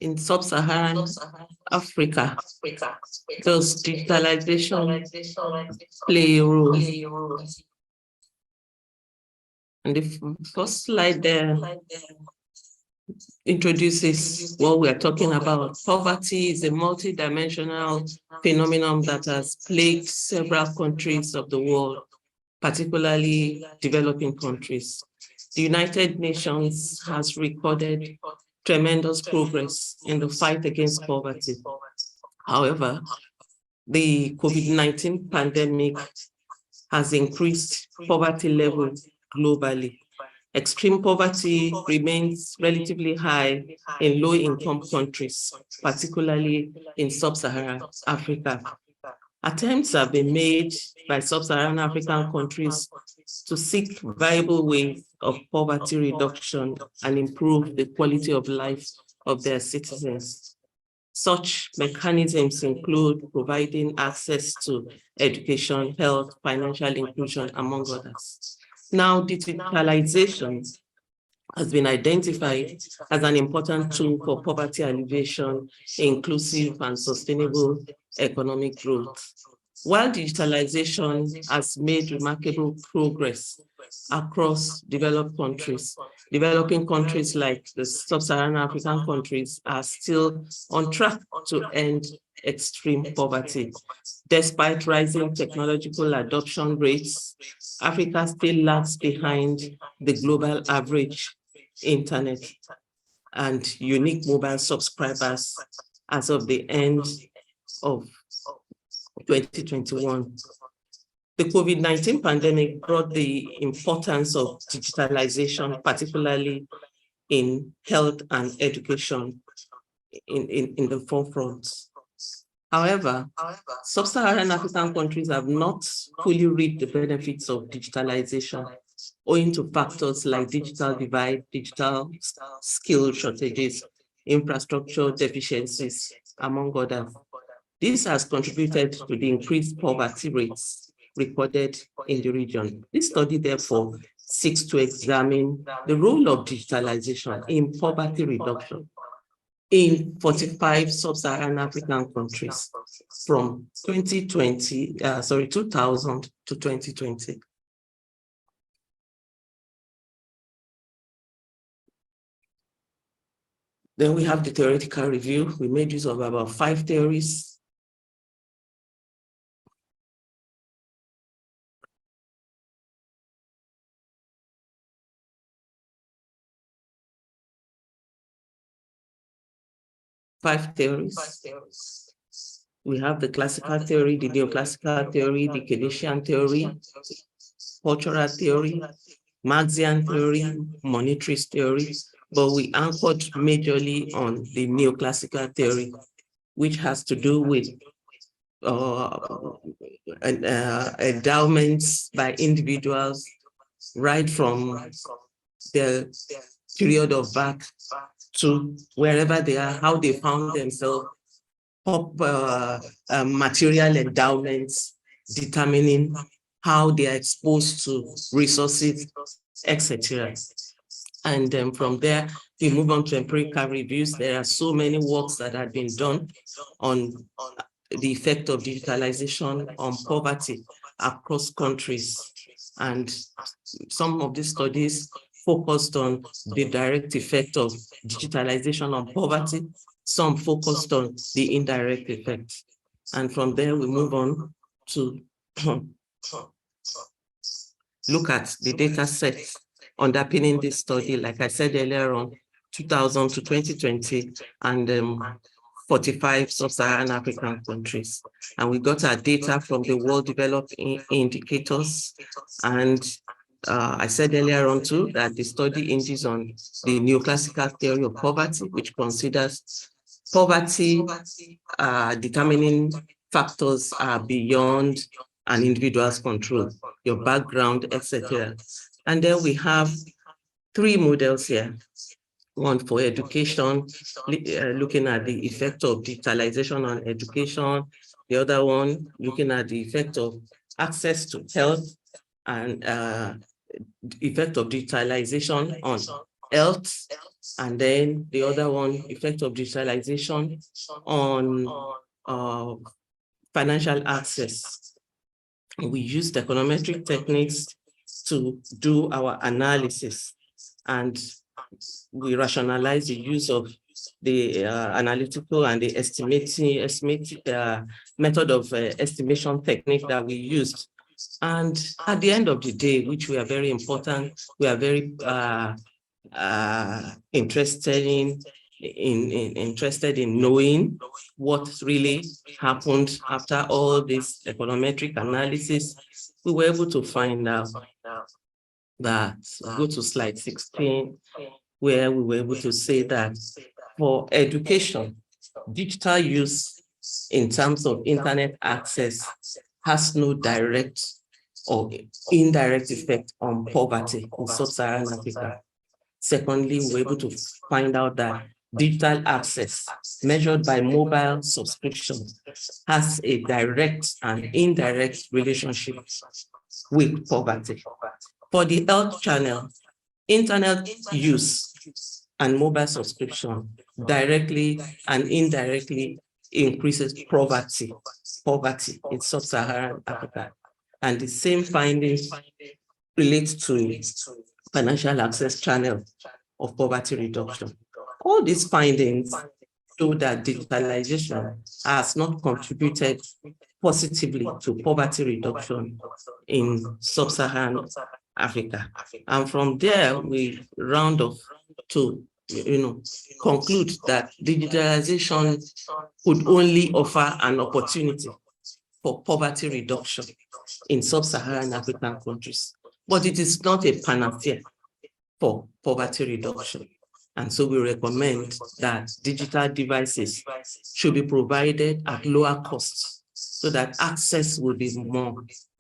in Sub-Saharan Africa, does digitalization play a role? And the first slide there introduces what we are talking about. Poverty is a multidimensional phenomenon that has plagued several countries of the world, particularly developing countries. The United Nations has recorded tremendous progress in the fight against poverty. However, the COVID-19 pandemic has increased poverty level globally. Extreme poverty remains relatively high in low-income countries, particularly in Sub-Saharan Africa. Attempts have been made by Sub-Saharan African countries to seek viable ways of poverty reduction and improve the quality of life of their citizens. Such mechanisms include providing access to education, health, financial inclusion, among others. Now, digitalization has been identified as an important tool for poverty alleviation, inclusive and sustainable economic growth. While digitalization has made remarkable progress across developed countries, developing countries like the Sub-Saharan African countries are still on track to end extreme poverty. Despite rising technological adoption rates, Africa still lags behind the global average internet and unique mobile subscribers as of the end of 2021. The COVID-19 pandemic brought the importance of digitalization, particularly in health and education, in the forefront. However, Sub-Saharan African countries have not fully reaped the benefits of digitalization, owing to factors like digital divide, digital skill shortages, infrastructure deficiencies, among others. This has contributed to the increased poverty rates recorded in the region. This study, therefore, seeks to examine the role of digitalization in poverty reduction in 45 Sub-Saharan African countries from 2000 to 2020. Then we have the theoretical review. We made use of about 5 theories. We have the classical theory, the neoclassical theory, the Keynesian theory, cultural theory, Marxian theory, monetarist theory, but we anchored majorly on the neoclassical theory, which has to do with endowments by individuals right from the period of birth to wherever they are, how they found themselves, material endowments, determining how they are exposed to resources, etc. And from there, we move on to empirical reviews. There are so many works that have been done on the effect of digitalization on poverty across countries. And some of these studies focused on the direct effect of digitalization on poverty, some focused on the indirect effect. And from there, we move on to look at the data sets underpinning this study, like I said earlier on, 2000 to 2020, and 45 Sub-Saharan African countries. And we got our data from the World Development Indicators. And I said earlier on too that the study hinges on the neoclassical theory of poverty, which considers poverty determining factors are beyond an individual's control, your background, etc. And then we have 3 models here. One for education, looking at the effect of digitalization on education. The other one, looking at the effect of access to health and the effect of digitalization on health, and then the other one, effect of digitalization on financial access. We used econometric techniques to do our analysis, and we rationalize the use of the analytical and the method of estimation technique that we used. And at the end of the day, which we are very important, we are very interested in knowing what really happened after all this econometric analysis. We were able to find out that, go to slide 16, where we were able to say that for education, digital use in terms of internet access has no direct or indirect effect on poverty in Sub-Saharan Africa. Secondly, we were able to find out that digital access measured by mobile subscription has a direct and indirect relationship with poverty. For the health channel, internet use and mobile subscription directly and indirectly increases poverty in Sub-Saharan Africa. And the same findings relate to financial access channel of poverty reduction. All these findings show that digitalization has not contributed positively to poverty reduction in Sub-Saharan Africa. And from there, we round off to conclude that digitalization could only offer an opportunity for poverty reduction in Sub-Saharan African countries, but it is not a panacea for poverty reduction. And so we recommend that digital devices should be provided at lower costs so that access will be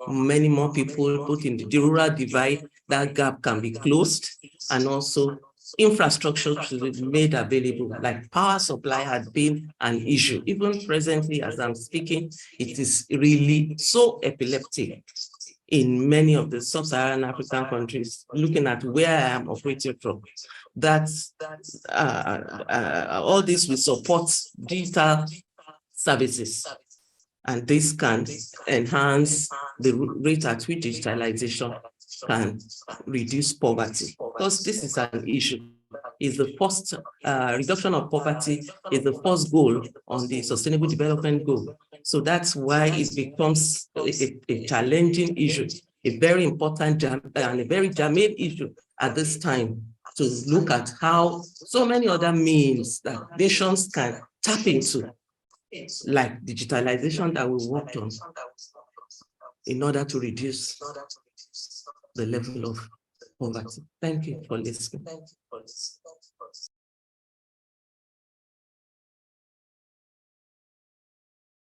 many more people, both in the rural divide, that gap can be closed, and also infrastructure should be made available, like power supply had been an issue. Even presently, as I'm speaking, it is really so epileptic in many of the Sub-Saharan African countries, looking at where I am operating from, that all this will support digital services. And this can enhance the rate at which digitalization can reduce poverty, because this is an issue. Is the first reduction of poverty is the first goal on the Sustainable Development Goal. So that's why it becomes a challenging issue, a very important and a very germane issue at this time, to look at how so many other means that nations can tap into, like digitalization that we worked on, in order to reduce the level of poverty. Thank you for listening.